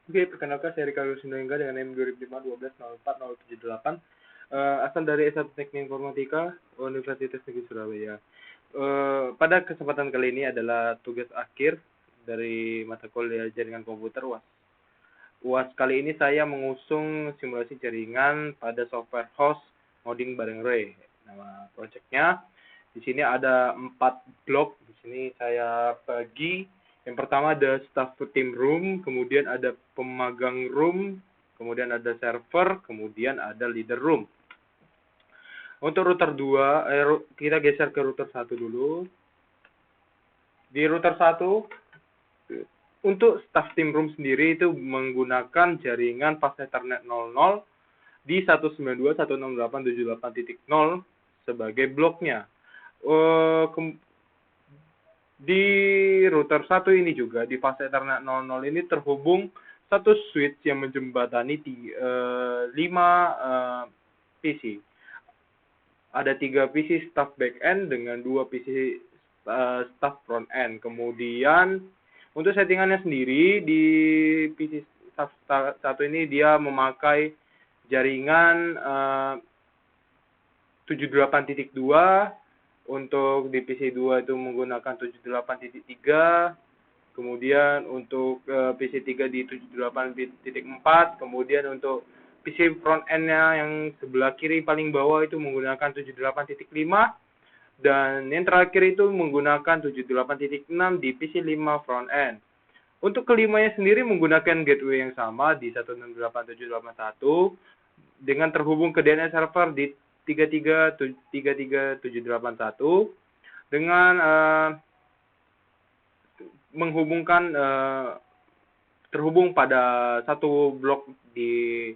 Oke, perkenalkan saya Rika Rusindengga dengan NIM 2005-12-04-078, asal dari S1 Teknik Informatika, Universitas Negeri Surabaya. Pada kesempatan kali ini adalah tugas akhir dari mata kuliah jaringan komputer UAS. UAS kali ini saya mengusung simulasi jaringan pada software host modding bareng Ray. Nama proyeknya di sini ada 4 blok. Di sini saya bagi. Yang pertama ada staff team room, kemudian ada pemagang room, kemudian ada server, kemudian ada leader room. Untuk router 2, kita geser ke router 1 dulu. Di router 1, untuk staff team room sendiri itu menggunakan jaringan fast Ethernet 00 di 192.168.78.0 sebagai bloknya. Di router 1 ini juga, di fast Ethernet 00 ini terhubung satu switch yang menjembatani 5 PC. Ada 3 PC staff backend dengan 2 PC staff front end. Kemudian untuk settingannya sendiri di PC staff 1 ini dia memakai jaringan 78.2. Untuk di PC 2 itu menggunakan 78.3, kemudian untuk PC 3 di 78.4, kemudian untuk PC front end-nya yang sebelah kiri paling bawah itu menggunakan 78.5, dan yang terakhir itu menggunakan 78.6 di PC 5 front end. Untuk kelimanya sendiri menggunakan gateway yang sama di 168.781 dengan terhubung ke DNS server di 33.781 dengan menghubungkan terhubung pada satu blok di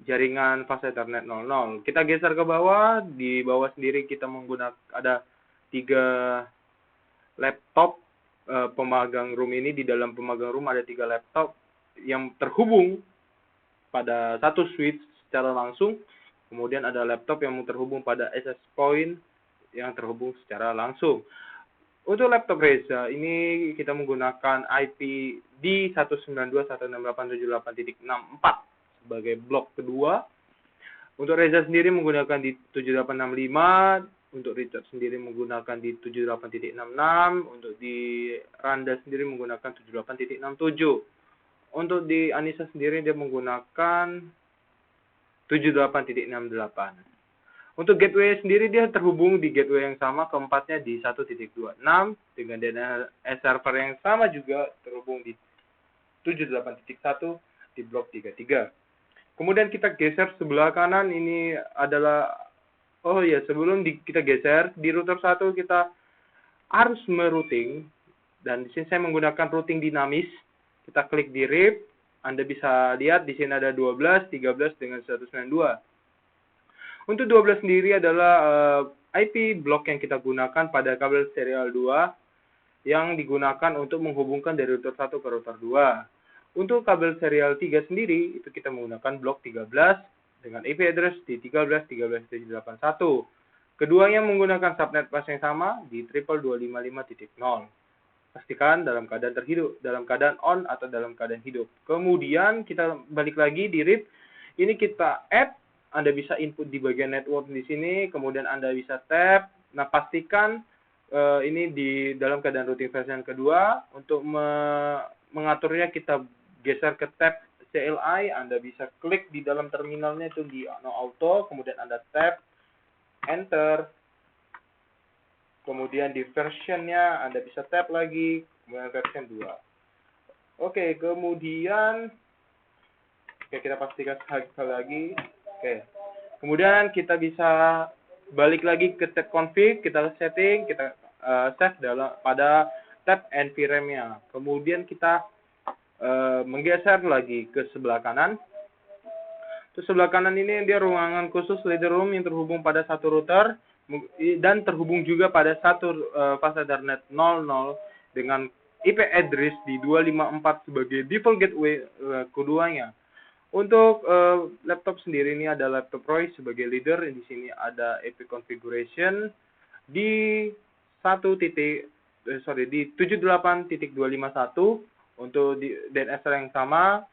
jaringan fast Ethernet 00. Kita geser ke bawah, di bawah sendiri kita menggunakan ada 3 laptop pemagang room ini. Di dalam pemagang room ada 3 laptop yang terhubung pada satu switch secara langsung. Kemudian ada laptop yang terhubung pada access point yang terhubung secara langsung. Untuk laptop Reza ini kita menggunakan IP di 192.168.78.64 sebagai blok kedua. Untuk Reza sendiri menggunakan di 7865, untuk Richard sendiri menggunakan di 78.66, untuk di Randa sendiri menggunakan 78.67. Untuk di Anissa sendiri dia menggunakan 78.68. Untuk gateway sendiri dia terhubung di gateway yang sama, keempatnya di 1.26 dengan DNS server yang sama juga terhubung di 78.1 di blok 33. Kemudian kita geser sebelah kanan, ini adalah sebelum kita geser di router 1 kita harus merouting, dan di sini saya menggunakan routing dinamis. Kita klik di RIP. Anda bisa lihat di sini ada 12, 13 dengan 192. Untuk 12 sendiri adalah IP blok yang kita gunakan pada kabel serial 2 yang digunakan untuk menghubungkan dari router 1 ke router 2. Untuk kabel serial 3 sendiri itu kita menggunakan blok 13 dengan IP address di 13.13.781. Keduanya menggunakan subnet bus yang sama di 22255.0. Pastikan dalam keadaan terhidup, dalam keadaan on atau dalam keadaan hidup. Kemudian kita balik lagi di RIP. Ini kita add, Anda bisa input di bagian network di sini, kemudian Anda bisa tab. Nah, pastikan ini di dalam keadaan routing version kedua. Untuk mengaturnya kita geser ke tab CLI, Anda bisa klik di dalam terminalnya itu di no auto, kemudian Anda tab, enter. Kemudian di versionnya Anda bisa tab lagi, kemudian version 2. Kemudian kita pastikan sekali lagi. Kemudian kita bisa balik lagi ke tab config, kita setting, kita save pada tab NVRAM-nya. Kemudian kita menggeser lagi ke sebelah kanan. Terus sebelah kanan ini dia ruangan khusus leader room yang terhubung pada satu router dan terhubung juga pada satu fast Ethernet 00 dengan IP address di 254 sebagai default gateway keduanya. Untuk laptop sendiri ini ada laptop Roy sebagai leader. Di sini ada IP configuration di 78.251 untuk di DNS yang sama.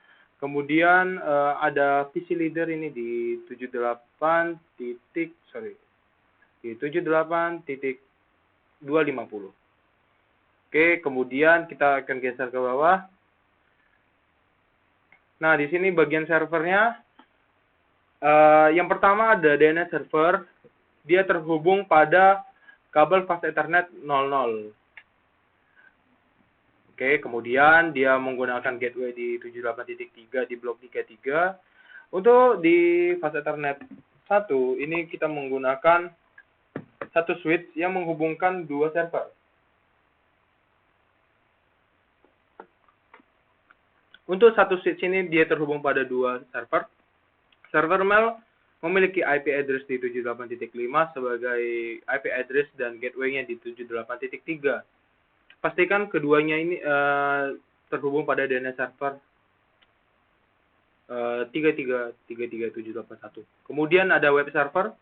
Kemudian ada PC leader ini di 78 titik, di 78.250. Oke, kemudian kita akan geser ke bawah. Nah, di sini bagian servernya, yang pertama ada DNS server, dia terhubung pada kabel fast Ethernet 00. Oke, kemudian dia menggunakan gateway di 78.3 di blok 33. Untuk di fast Ethernet 1, ini kita menggunakan satu switch yang menghubungkan dua server. Untuk satu switch ini dia terhubung pada dua server. Server mail memiliki IP address di 78.5 sebagai IP address dan gateway-nya di 78.3. Pastikan keduanya ini terhubung pada DNS server 33.781. Kemudian ada web server,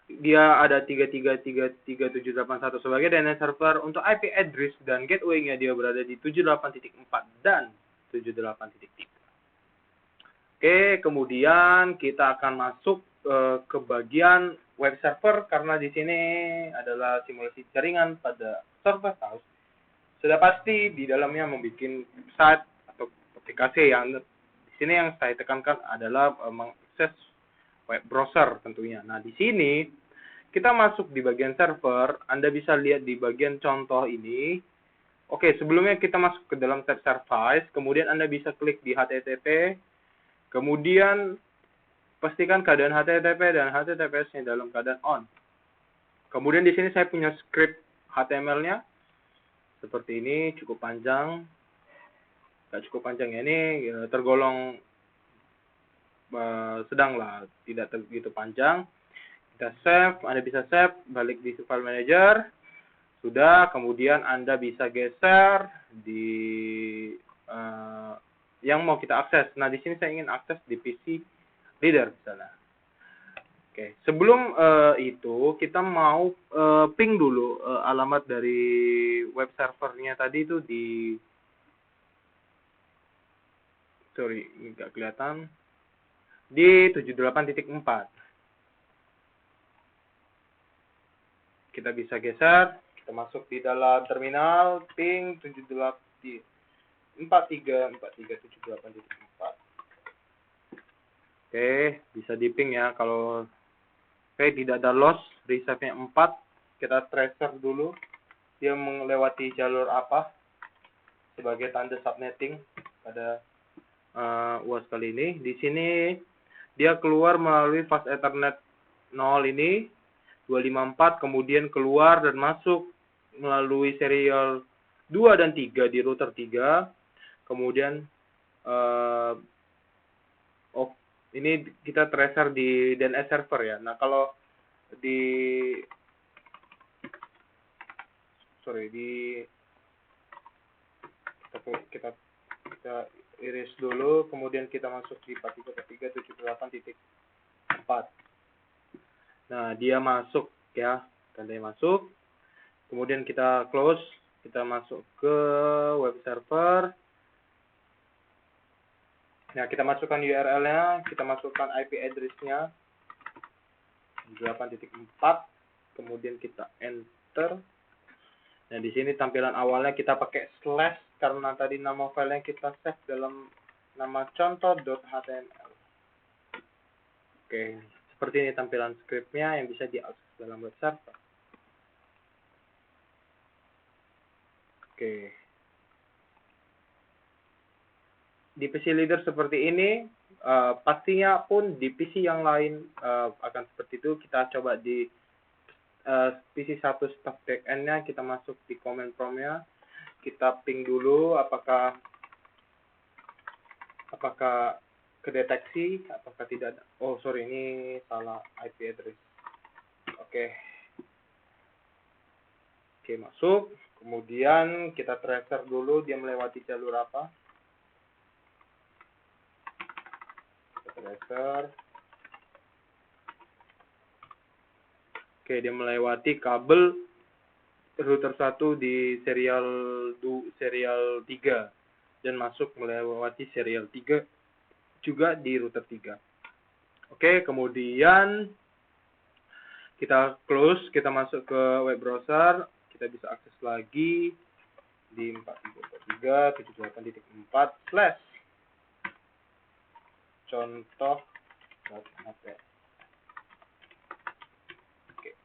dia ada 33.781 sebagai DNS server. Untuk IP address dan gateway-nya dia berada di 78.4 dan 78.3. Oke, kemudian kita akan masuk ke bagian web server karena di sini adalah simulasi jaringan pada server house. Sudah pasti di dalamnya membuat website atau aplikasi yang di sini yang saya tekankan adalah mengakses web browser tentunya. Nah, di sini kita masuk di bagian server, Anda bisa lihat di bagian contoh ini. Oke, sebelumnya kita masuk ke dalam tab service, kemudian Anda bisa klik di HTTP, kemudian pastikan keadaan HTTP dan HTTPS-nya dalam keadaan on. Kemudian di sini saya punya script HTML-nya seperti ini, cukup panjang. Nggak cukup panjang ya, ini tergolong sedang lah, tidak begitu panjang. Kita save, Anda bisa save, balik di file manager. Sudah, kemudian Anda bisa geser di yang mau kita akses. Nah, di sini saya ingin akses di PC leader misalnya. Oke, sebelum itu kita mau ping dulu alamat dari web servernya tadi itu di nggak kelihatan, di 78.4. Kita bisa geser, kita masuk di dalam terminal ping 43.78.4. Oke, bisa di ping ya. Kalau tidak ada loss, reserve-nya 4, kita tracer dulu dia melewati jalur apa sebagai tanda subnetting pada UAS kali ini. Di sini dia keluar melalui fast Ethernet 0 ini 254, kemudian keluar dan masuk melalui serial 2 dan 3 di router 3. Kemudian ini kita tracer di DNS server ya. Nah, kalau kita iris dulu, kemudian kita masuk di 43.78.4. Nah, dia masuk ya, tandanya masuk. Kemudian kita close, kita masuk ke web server. Nah, kita masukkan URL-nya, kita masukkan IP address-nya 8.4, kemudian kita enter. Nah, di sini tampilan awalnya kita pakai slash karena tadi nama file yang kita save dalam nama contoh.html. Oke, seperti ini tampilan script-nya yang bisa diakses dalam web server. Oke. Di PC leader seperti ini, pastinya pun di PC yang lain akan seperti itu. Kita coba di PC 1 stack backend-nya, kita masuk di command prompt-nya, kita ping dulu apakah kedeteksi, apakah tidak ada. Oh, sorry, ini salah IP address. Oke, masuk. Kemudian kita tracer dulu dia melewati jalur apa. Tracer. Oke, dia melewati kabel router 1 di serial 3. dan masuk melewati serial 3 juga di router 3. Oke, kemudian kita close, kita masuk ke web browser, kita bisa akses lagi di 43.78.4/ contoh.hp. Oke,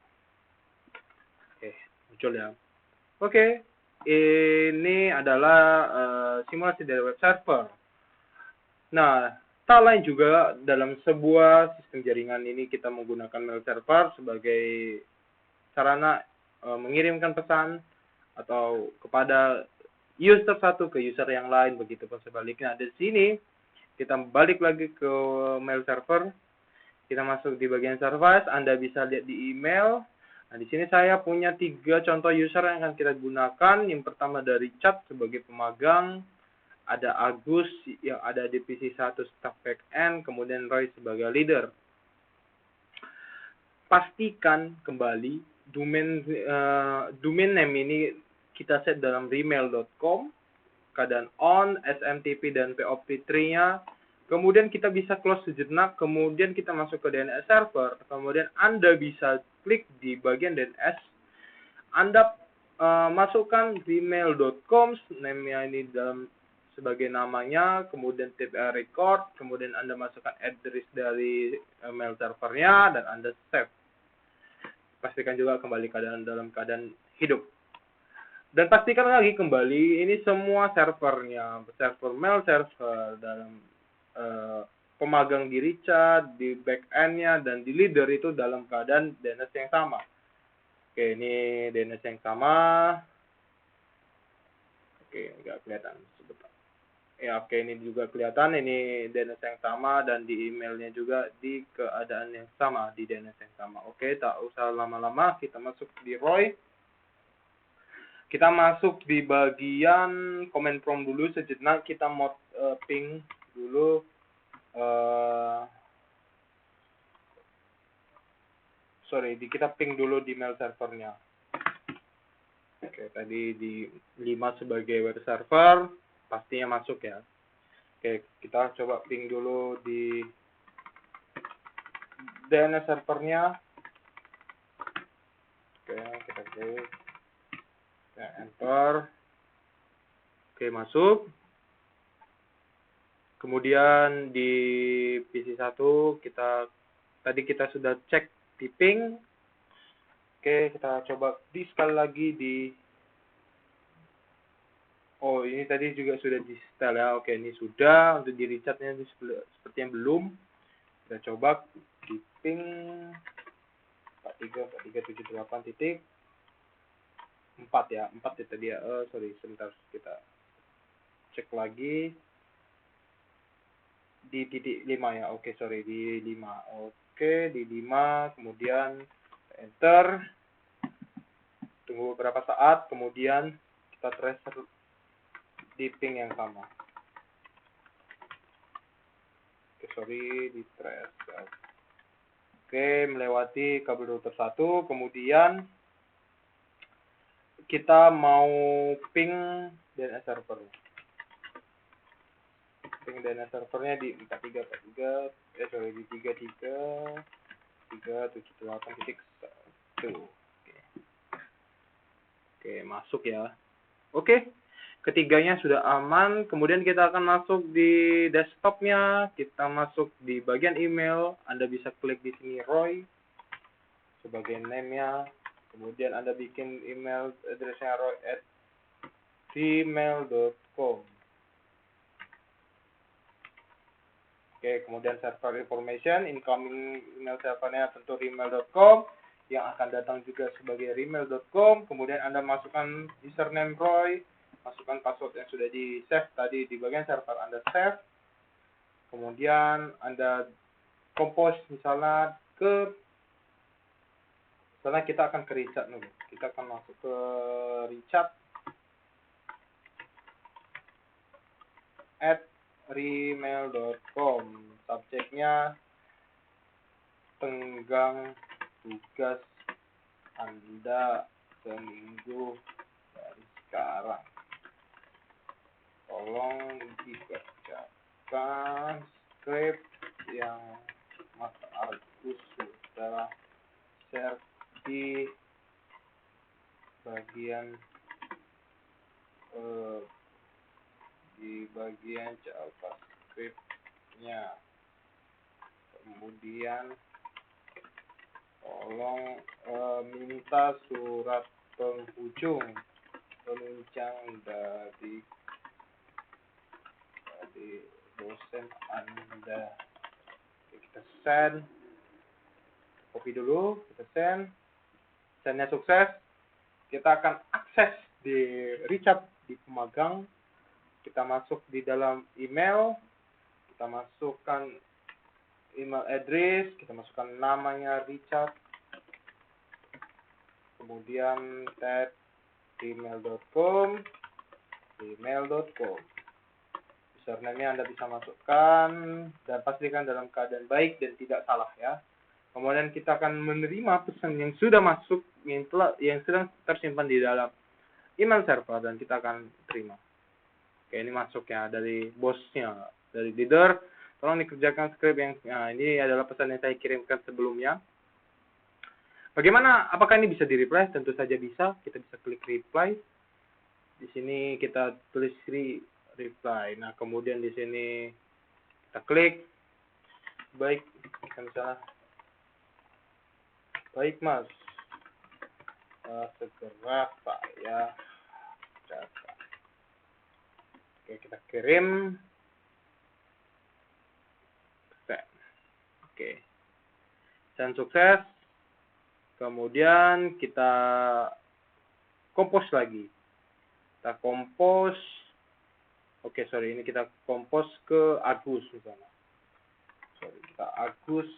muncul ya. Oke, ini adalah simulasi dari web server. Nah, tak lain juga dalam sebuah sistem jaringan ini kita menggunakan mail server sebagai sarana mengirimkan pesan atau kepada user satu ke user yang lain, begitu pun sebaliknya. Di sini kita balik lagi ke mail server. Kita masuk di bagian service, Anda bisa lihat di email. Nah, di sini saya punya 3 contoh user yang akan kita gunakan. Yang pertama dari Richard sebagai pemagang, ada Agus yang ada di PC 1 staff backend, kemudian Roy sebagai leader. Pastikan kembali domain name ini kita set dalam remail.com, keadaan on, SMTP dan POP3-nya. Kemudian kita bisa close sejenak, kemudian kita masuk ke DNS server, kemudian Anda bisa klik di bagian DNS, Anda masukkan gmail.com, name-nya ini dalam sebagai namanya, kemudian TPA record, kemudian Anda masukkan address dari mail servernya, dan Anda save. Pastikan juga kembali dalam keadaan hidup. Dan pastikan lagi kembali, ini semua servernya, server mail server, dalam pemagang di Richard, di backend-nya, dan di leader itu dalam keadaan DNS yang sama. Oke, ini DNS yang sama. Oke, nggak kelihatan sebentar. Ya, oke, ini juga kelihatan, ini DNS yang sama, dan di emailnya juga di keadaan yang sama, di DNS yang sama. Oke, tak usah lama-lama, kita masuk di Roy. Kita masuk di bagian command prompt dulu sejenak, kita mau ping dulu kita ping dulu di mail servernya. Oke, tadi di 5 sebagai web server, pastinya masuk ya. Oke, kita coba ping dulu di DNS servernya. Oke, kita klik. Kita enter. Oke, masuk. Kemudian di PC1 tadi kita sudah cek di ping. Oke, kita coba sekali lagi ini tadi juga sudah di setel ya. Oke, ini sudah. Untuk di Richardnya sepertinya belum. Kita coba di ping 43.78.4 ya. 4 ya tadi ya. Sebentar kita cek lagi. Di titik 5 ya. Oke, di 5. Oke, di 5, kemudian enter. Tunggu beberapa saat, kemudian kita tracer di ping yang sama. Oke, di tracer. Oke, melewati kabel router 1, kemudian kita mau ping DNS server. Ping DNS servernya di 33.78.1. Oke, masuk ya. Oke, ketiganya sudah aman. Kemudian kita akan masuk di desktopnya. Kita masuk di bagian email. Anda bisa klik di sini Roy sebagai name-nya. Kemudian Anda bikin email address-nya roy@gmail.com. Oke, kemudian server information, incoming email servernya tentu email.com, yang akan datang juga sebagai email.com. Kemudian Anda masukkan username Roy, masukkan password yang sudah di save tadi di bagian server, Anda save. Kemudian Anda compose misalnya kita akan ke Richard dulu. Kita akan masuk ke Richard @gmail.com. Subjeknya tenggang tugas Anda seminggu dari sekarang. tolong dikerjakan script yang Mas Agus sudah share di bagian JavaScript-nya. Kemudian tolong minta surat penunjang dari dosen Anda. Oke, kita send, copy dulu, kita sendnya sukses. Kita akan akses di Richard di Pemagang. Kita masuk di dalam email, kita masukkan email address, kita masukkan namanya Richard, kemudian tab email.com. Username-nya Anda bisa masukkan dan pastikan dalam keadaan baik dan tidak salah ya. Kemudian kita akan menerima pesan yang sudah masuk, yang sedang tersimpan di dalam email server, dan kita akan terima. Oke, ini masuk ya dari bosnya, dari leader. Tolong dikerjakan script yang ini adalah pesan yang saya kirimkan sebelumnya. Bagaimana? Apakah ini bisa di-reply? Tentu saja bisa. Kita bisa klik reply. Di sini kita tulis reply. Nah, kemudian di sini kita klik. Baik, kita misalnya, baik Mas, segera saya data. Oke, kita kirim. Send. Oke, send sukses. Kemudian kita compose lagi. Kita compose. Oke, sorry, ini kita compose ke Agus misalnya. Sorry, kita Agus.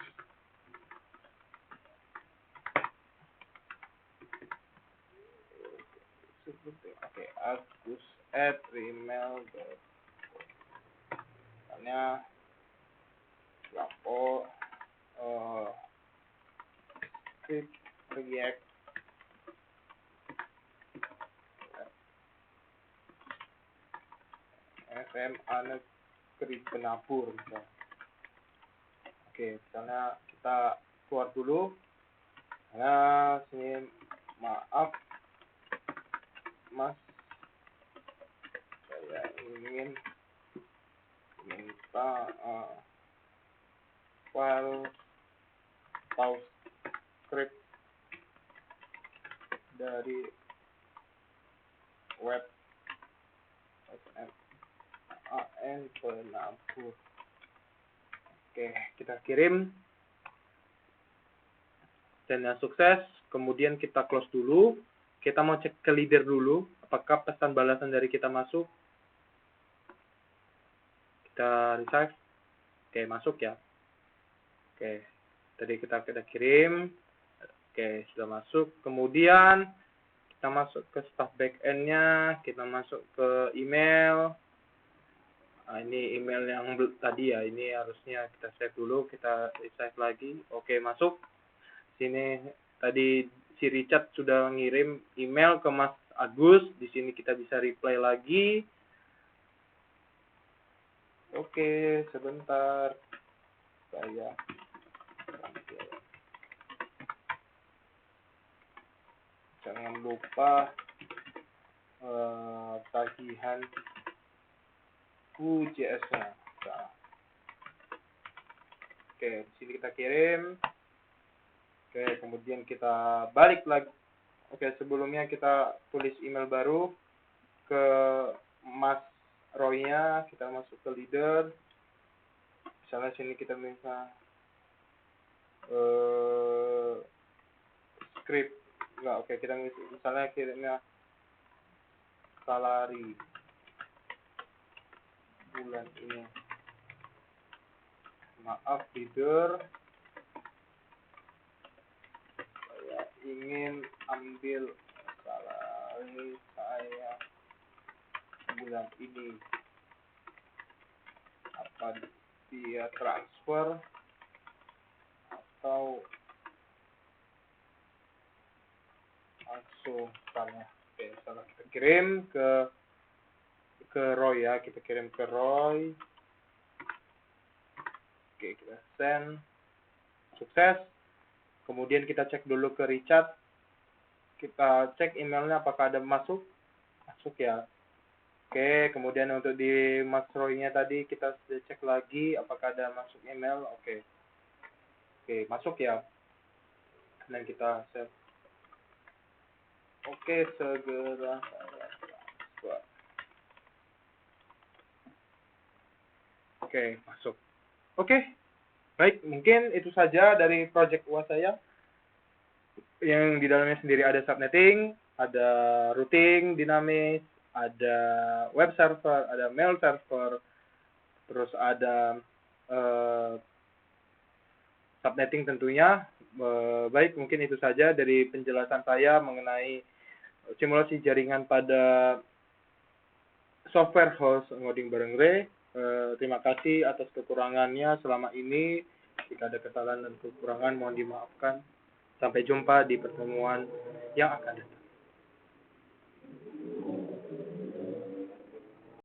Oke, agus@gmail.com. Misalnya lapor script React SMA Negeri Penabur misalnya. Oke, misalnya kita keluar dulu. Nah, sini maaf Mas, saya ingin minta file script dari web SMAN Penabur. Oke, kita kirim. Sendnya sukses. Kemudian kita close dulu. Kita mau cek ke leader dulu, apakah pesan balasan dari kita masuk. Kita resize. Oke, masuk ya. Oke, tadi kita kirim. Oke, sudah masuk. Kemudian kita masuk ke staff backend-nya, kita masuk ke email. Nah, ini email yang tadi ya, ini harusnya kita save dulu, kita resize lagi. Oke, masuk. Sini tadi si Richard sudah ngirim email ke Mas Agus. Di sini kita bisa reply lagi. Oke, sebentar. Saya jangan lupa tagihan QJS-nya. Nah. Oke, di sini kita kirim. Oke, kemudian kita balik lagi. Oke, sebelumnya kita tulis email baru ke Mas Roy-nya. Kita masuk ke leader. Misalnya sini kita minta script. Enggak, oke, kita misalnya kirimnya salary bulan ini. Maaf leader, saya ingin ambil salary saya bulan ini. Apa dia transfer atau langsung misalnya. Oke, misalnya kita kirim ke ke Roy ya, kita kirim ke Roy. Oke, kita send. Sukses. Kemudian kita cek dulu ke Richard. Kita cek emailnya apakah ada masuk. Masuk ya. Oke, kemudian untuk di Mas Roy-nya tadi kita cek lagi apakah ada masuk email. Oke, masuk ya. Dan kita save. Oke, segera. Oke, masuk. Oke, baik. Mungkin itu saja dari project UAS saya. Yang di dalamnya sendiri ada subnetting, ada routing dinamis, ada web server, ada mail server, terus ada subnetting tentunya. Baik, mungkin itu saja dari penjelasan saya mengenai simulasi jaringan pada software host ngoding bareng Ray. Terima kasih atas kekurangannya selama ini. Jika ada kesalahan dan kekurangan mohon dimaafkan. Sampai jumpa di pertemuan yang akan datang.